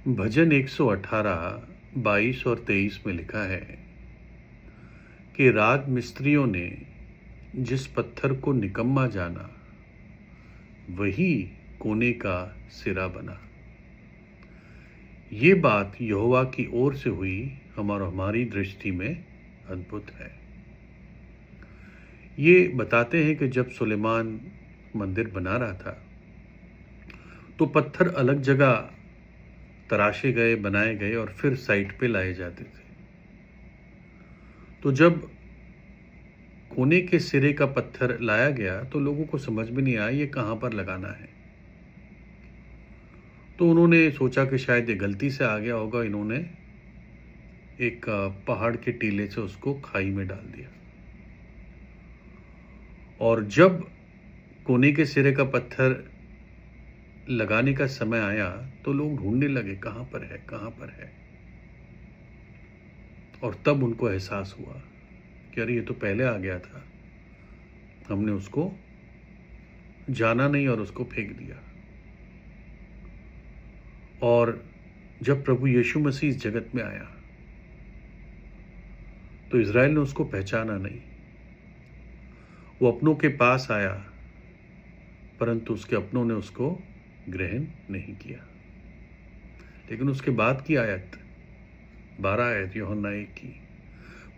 भजन 118, 22 और 23 में लिखा है कि राग मिस्त्रियों ने जिस पत्थर को निकम्मा जाना, वही कोने का सिरा बना। ये बात यहोवा की ओर से हुई और हमारी दृष्टि में अद्भुत है। ये बताते हैं कि जब सुलेमान मंदिर बना रहा था तो पत्थर अलग जगह तराशे गए, बनाए गए और फिर साइट पे लाए जाते थे। तो जब कोने के सिरे का पत्थर लाया गया तो लोगों को समझ में नहीं आया ये कहाँ पर लगाना है। तो उन्होंने सोचा कि शायद ये गलती से आ गया होगा, इन्होंने एक पहाड़ के टीले से उसको खाई में डाल दिया। और जब कोने के सिरे का पत्थर लगाने का समय आया तो लोग ढूंढने लगे कहाँ पर है, कहाँ पर है। और तब उनको एहसास हुआ कि अरे ये तो पहले आ गया था, हमने उसको जाना नहीं और उसको फेंक दिया। और जब प्रभु यीशु मसीह इस जगत में आया तो इज़राइल ने उसको पहचाना नहीं। वो अपनों के पास आया परंतु उसके अपनों ने उसको ग्रहण नहीं किया। लेकिन उसके बाद की आयत 12 आयत यूहन्ना 1 की,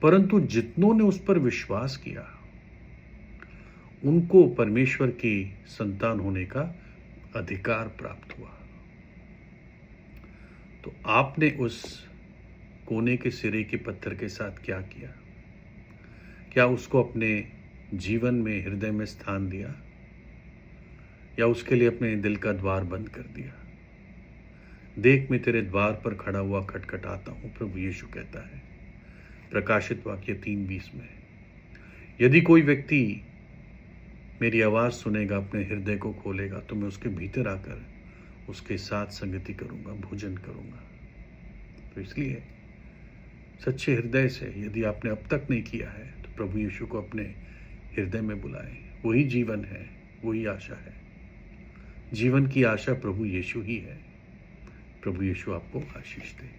परंतु जितनों ने उस पर विश्वास किया उनको परमेश्वर की संतान होने का अधिकार प्राप्त हुआ। तो आपने उस कोने के सिरे के पत्थर के साथ क्या किया? क्या उसको अपने जीवन में, हृदय में स्थान दिया या उसके लिए अपने दिल का द्वार बंद कर दिया? देख मैं तेरे द्वार पर खड़ा हुआ खटखटाता हूं, प्रभु यीशु कहता है प्रकाशित वाक्य 3:20 में। यदि कोई व्यक्ति मेरी आवाज़ सुनेगा, अपने हृदय को खोलेगा, तो मैं उसके भीतर आकर उसके साथ संगति करूंगा, भोजन करूंगा। तो इसलिए सच्चे हृदय से यदि आपने अब तक नहीं किया है तो प्रभु यीशु को अपने हृदय में बुलाएं। वही जीवन है, वही आशा है। जीवन की आशा प्रभु यीशु ही है। प्रभु यीशु आपको आशीष दे।